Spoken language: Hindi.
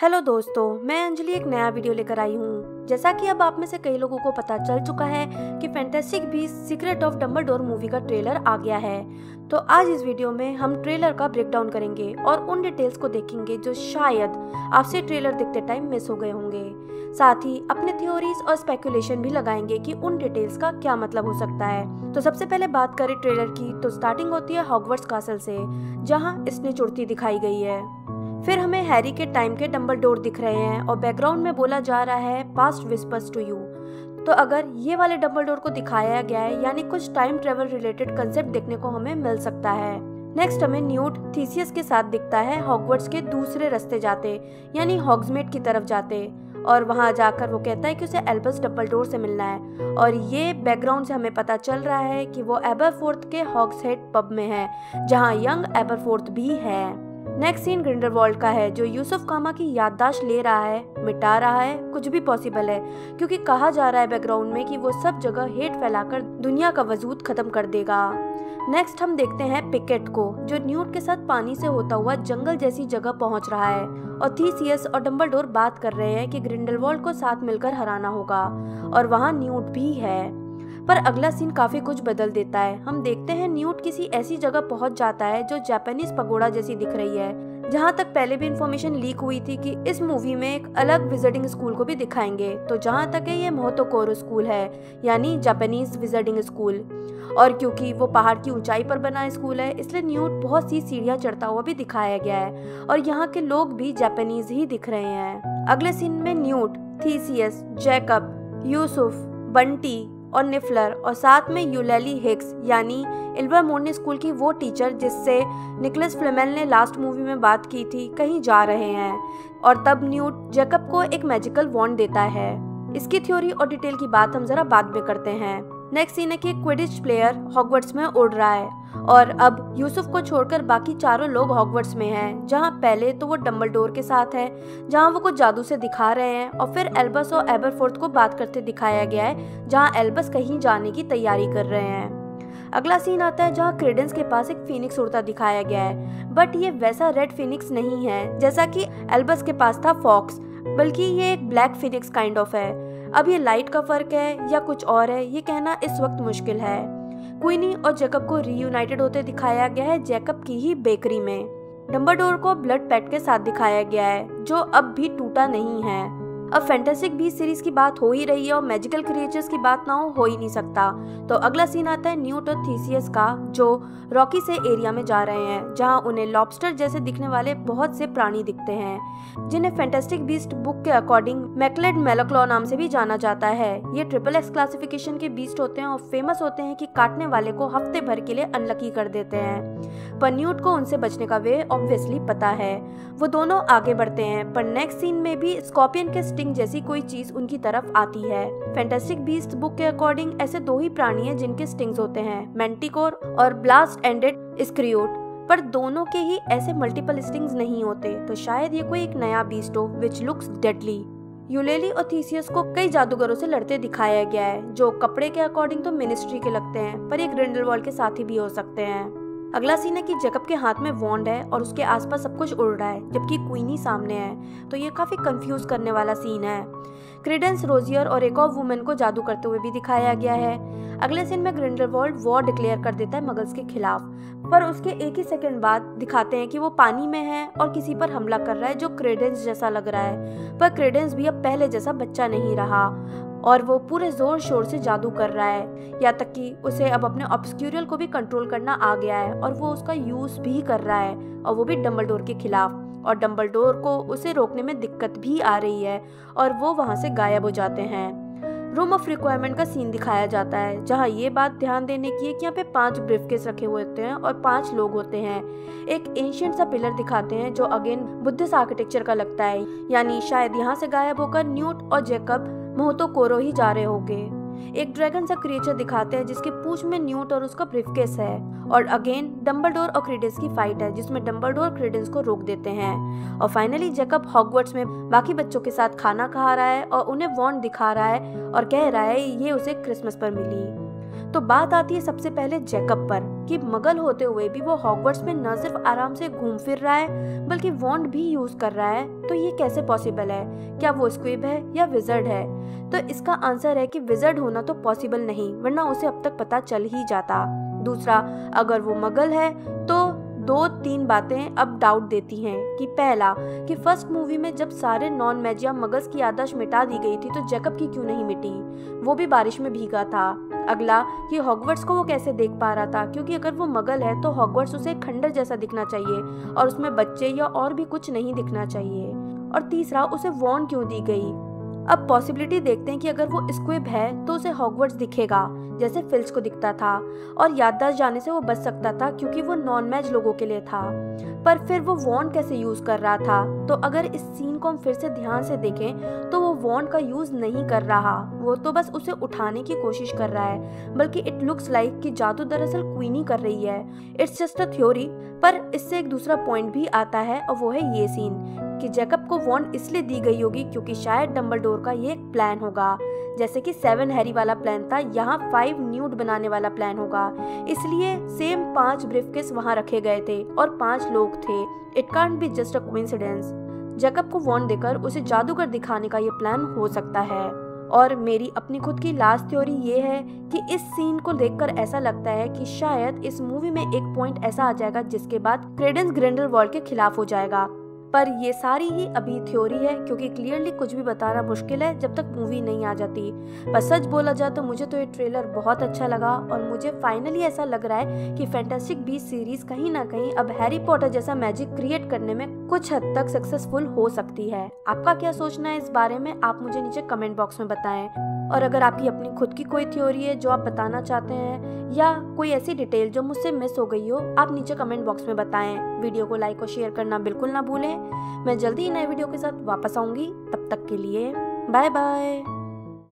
हेलो दोस्तों, मैं अंजलि एक नया वीडियो लेकर आई हूँ। जैसा कि अब आप में से कई लोगों को पता चल चुका है कि fantastic beast secret of Dumbledore movie का ट्रेलर आ गया है। तो आज इस वीडियो में हम ट्रेलर का ब्रेकडाउन करेंगे और उन डिटेल्स को देखेंगे जो शायद आपसे ट्रेलर देखते टाइम मिस हो गए होंगे। साथ ही अपने थ्योरीज और स्पेकुलेशन भी लगाएंगे कि उन डिटेल्स का क्या मतलब हो सकता है। तो सबसे पहले बात करें ट्रेलर की, तो स्टार्टिंग होती है हॉगवर्ट्स कासल से, जहाँ स्नेच उड़ती दिखाई गई है। फिर हमें हैरी के टाइम के डंबलडोर दिख रहे हैं और बैकग्राउंड में बोला जा रहा है पास्ट विस्पर्स टू यू। तो अगर ये वाले डंबलडोर को दिखाया गया है, यानी कुछ टाइम ट्रेवल रिलेटेड कंसेप्ट देखने को हमें मिल सकता है। नेक्स्ट हमें न्यूट थीसियस के साथ दिखता है हॉगवर्ट्स के दूसरे रास्ते जाते, यानी हॉग्समीड की तरफ जाते, और वहां जाकर वो कहता है कि उसे एल्बस डंबलडोर से मिलना है। और ये बैकग्राउंड से हमें पता चल रहा है कि वो एबरफोर्थ के हॉग्सहेड पब में है, जहां यंग एबरफोर्थ भी है। नेक्स्ट सीन ग्रिंडलवाल्ड का है, जो यूसुफ कामा की याददाश्त ले रहा है, मिटा रहा है, कुछ भी पॉसिबल है, क्योंकि कहा जा रहा है बैकग्राउंड में कि वो सब जगह हेट फैलाकर दुनिया का वजूद खत्म कर देगा। नेक्स्ट हम देखते हैं पिकेट को, जो न्यूट के साथ पानी से होता हुआ जंगल जैसी जगह पहुंच रहा है, और थीसियस और डंबलडोर बात कर रहे हैं कि ग्रिंडलवाल्ड को साथ मिलकर हराना होगा, और वहाँ न्यूट भी है। पर अगला सीन काफी कुछ बदल देता है। हम देखते हैं न्यूट किसी ऐसी जगह पहुंच जाता है जो जापानीज पगोड़ा जैसी दिख रही है। जहां तक पहले भी इंफॉर्मेशन लीक हुई थी कि इस मूवी में एक अलग विजिटिंग स्कूल को भी दिखाएंगे। तो जहां तक है, ये मोहतोकोरो स्कूल है, यानी जापानीज विजिटिंग स्कूल। और क्योंकि वो पहाड़ की ऊंचाई पर बना स्कूल है, इसलिए न्यूट बहुत सी सीढ़ियां चढ़ता हुआ भी दिखाया गया है, और यहाँ के लोग भी जापानीज ही दिख रहे हैं। अगले सीन में Newt, Theseus, Jacob, Yusuf, Bunty और निफलर, और साथ में यूलेली हिक्स यानी इल्वरमोर्नी स्कूल की वो टीचर जिससे निकोलस फ्लेमेल ने लास्ट मूवी में बात की थी, कहीं जा रहे हैं। और तब न्यूट जैकब को एक मैजिकल वॉन्ड देता है। इसकी थ्योरी और डिटेल की बात हम जरा बाद में करते हैं। नेक्स्ट सीन है कि क्विडिच प्लेयर हॉगवर्ट्स में उड़ रहा है, और अब यूसुफ को छोड़कर बाकी चारों लोग हॉगवर्ट्स में हैं, जहां पहले तो वो डंबलडोर के साथ है, जहां वो कुछ जादू से दिखा रहे हैं, और फिर एल्बस और एबरफोर्थ को बात करते दिखाया गया है, जहां एल्बस कहीं जाने की तैयारी कर रहे हैं। अगला सीन आता है जहां क्रेडेंस के पास एक फीनिक्स उड़ता दिखाया गया है, बट ये वैसा रेड फीनिक्स नहीं है जैसा कि एल्बस के पास था फॉक्स, बल्कि ये एक ब्लैक फीनिक्स काइंड ऑफ है। अब ये लाइट का फर्क है या कुछ और है, ये कहना इस वक्त मुश्किल है। क्वीनी और जैकब को रीयूनाइटेड होते दिखाया गया है जैकब की ही बेकरी में। डंबलडोर को ब्लड पेट के साथ दिखाया गया है, जो अब भी टूटा नहीं है। अब फैंटास्टिक बीस्ट सीरीज की बात हो ही रही है और मैजिकल क्रिएचर्स की बात ना हो ही नहीं सकता। तो अगला सीन आता है न्यूट और थीसियस का, जो रॉकी से एरिया में जा रहे हैं, जहां उन्हें लॉबस्टर जैसे दिखने वाले बहुत से प्राणी दिखते हैं, जिन्हें फैंटास्टिक बीस्ट बुक के अकॉर्डिंग मैकलेड मेलाक्लॉ नाम से भी जाना जाता है। ये XXX क्लासिफिकेशन के बीस्ट होते हैं और फेमस होते हैं कि काटने वाले को हफ्ते भर के लिए अनलकी कर देते हैं। पर न्यूट को उनसे बचने का वे ऑब्वियसली पता है। वो दोनों आगे बढ़ते हैं, पर नेक्स्ट सीन में भी स्कॉर्पियन के स्टिंग जैसी कोई चीज उनकी तरफ आती है। फैंटास्टिक बीस्ट बुक के अकॉर्डिंग ऐसे दो ही प्राणी हैं जिनके स्टिंग्स होते हैं, मैंटिकोर और ब्लास्ट एंडेड स्क्रियोट, पर दोनों के ही ऐसे मल्टीपल स्टिंग्स नहीं होते। तो शायद ये कोई एक नया बीस्ट हो विच लुक्स डेडली। यूलेली और थीसियस को कई जादूगरों से लड़ते दिखाया गया है, जो कपड़े के अकॉर्डिंग तो मिनिस्ट्री के लगते हैं, पर ये ग्रिंडलवाल्ड के साथी भी हो सकते हैं। अगला सीन है कि जैकब के हाथ में वॉन्ड है और उसके आसपास सब कुछ उड़ रहा है, जबकि क्वीनी सामने है। तो ये काफी कंफ्यूज करने वाला सीन है। क्रेडेंस, रोजियर और एक और वुमेन को जादू करते हुए भी दिखाया गया है। अगले सीन में ग्रिंडलवाल्ड वॉर डिक्लेयर कर देता है मगल्स के खिलाफ, पर उसके एक ही सेकंड बाद दिखाते हैं कि वो पानी में है और किसी पर हमला कर रहा है जो क्रेडेंस जैसा लग रहा है। पर क्रेडेंस भी अब पहले जैसा बच्चा नहीं रहा, और वो पूरे जोर शोर से जादू कर रहा है, या तक कि उसे अब अपने ऑब्सक्यूरियल को भी कंट्रोल करना आ गया है, और वो उसका यूज भी कर रहा है, और वो भी डंबलडोर के खिलाफ। और डंबलडोर को उसे रोकने में दिक्कत भी आ रही है, और वो वहां से गायब हो जाते हैं। रूम ऑफ रिक्वायरमेंट का सीन दिखाया जाता है, जहां ये बात ध्यान देने की है कि यहाँ पे 5 ब्रीफकेस रखे हुए होते हैं और 5 लोग होते हैं। एक एंशिएंट सा पिलर दिखाते हैं जो अगेन बुद्धिस्ट आर्किटेक्चर का लगता है, यानी शायद यहाँ से गायब होकर न्यूट और जैकब मोहतोकोरो ही जा रहे होंगे। एक ड्रैगन सा क्रिएचर दिखाते हैं जिसके पूंछ में न्यूट और उसका ब्रीफकेस है, और अगेन डंबलडोर और क्रेडेंस की फाइट है, जिसमें डंबलडोर क्रेडेंस को रोक देते हैं। और फाइनली जैकब हॉगवर्ट्स में बाकी बच्चों के साथ खाना खा रहा है और उन्हें वॉन्ड दिखा रहा है और कह रहा है ये उसे क्रिसमस पर मिली। तो बात आती है सबसे पहले जैकब पर कि मगल होते हुए भी वो हॉगवर्ट्स में न सिर्फ आराम से घूम फिर रहा है बल्कि वॉन्ड भी यूज कर रहा है। तो ये कैसे पॉसिबल है? क्या वो स्क्विब है या विजर्ड है? तो इसका आंसर है कि विजर्ड होना तो पॉसिबल नहीं, वरना उसे अब तक पता चल ही जाता। दूसरा, अगर वो मगल है तो 2-3 बातें अब डाउट देती हैं कि पहला कि फर्स्ट मूवी में जब सारे नॉन मैजिया मगल्स की याददाश्त मिटा दी गई थी तो जैकब की क्यों नहीं मिटी? वो भी बारिश में भीगा था। अगला कि हॉगवर्ट्स को वो कैसे देख पा रहा था, क्योंकि अगर वो मगल है तो हॉगवर्ट्स उसे खंडर जैसा दिखना चाहिए और उसमें बच्चे या और भी कुछ नहीं दिखना चाहिए। और तीसरा, उसे वॉर्न क्यों दी गई? अब पॉसिबिलिटी देखते हैं कि अगर वो स्क्विब है तो उसे हॉगवर्ट्स दिखेगा जैसे फिल्च को दिखता था और याददाश्त जाने से वो बच सकता था क्योंकि वो नॉन मैज लोगों के लिए था। पर फिर वो वॉन्ड कैसे यूज कर रहा था? तो अगर इस सीन को हम फिर से ध्यान से देखें तो वो वॉन्ड का यूज नहीं कर रहा, वो तो बस उसे उठाने की कोशिश कर रहा है। बल्कि इट लुक्स लाइक कि जादू दरअसल क्वीनी कर रही है। It's just a theory. पर इससे एक दूसरा पॉइंट भी आता है और वो है ये सीन कि जैकब को वॉन्ड इसलिए दी गई होगी क्योंकि शायद डंबलडोर का ये एक प्लान होगा, जैसे कि 7 हैरी वाला प्लान था, यहाँ 5 न्यूड बनाने वाला प्लान होगा। इसलिए सेम 5 ब्रीफकेस वहाँ रखे गए थे और 5 लोग थे। It can't be just a coincidence. Jacob को वॉन्ड देकर उसे जादूगर दिखाने का ये प्लान हो सकता है। और मेरी अपनी खुद की लास्ट थ्योरी ये है कि इस सीन को देखकर ऐसा लगता है कि शायद इस मूवी में एक पॉइंट ऐसा आ जाएगा जिसके बाद क्रेडेंस ग्रिंडेलवाल्ड के खिलाफ हो जाएगा। पर ये सारी ही अभी थ्योरी है क्योंकि क्लियरली कुछ भी बताना मुश्किल है जब तक मूवी नहीं आ जाती। पर सच बोला जाए तो मुझे तो ये ट्रेलर बहुत अच्छा लगा और मुझे फाइनली ऐसा लग रहा है कि फैंटास्टिक बीस्ट सीरीज कहीं ना कहीं अब हैरी पॉटर जैसा मैजिक क्रिएट करने में कुछ हद तक सक्सेसफुल हो सकती है। आपका क्या सोचना है इस बारे में, आप मुझे नीचे कमेंट बॉक्स में बताएं। और अगर आपकी अपनी खुद की कोई थ्योरी है जो आप बताना चाहते हैं या कोई ऐसी डिटेल जो मुझसे मिस हो गई हो, आप नीचे कमेंट बॉक्स में बताएं। वीडियो को लाइक और शेयर करना बिल्कुल ना भूलें। मैं जल्दी ही नए वीडियो के साथ वापस आऊंगी, तब तक के लिए बाय बाय।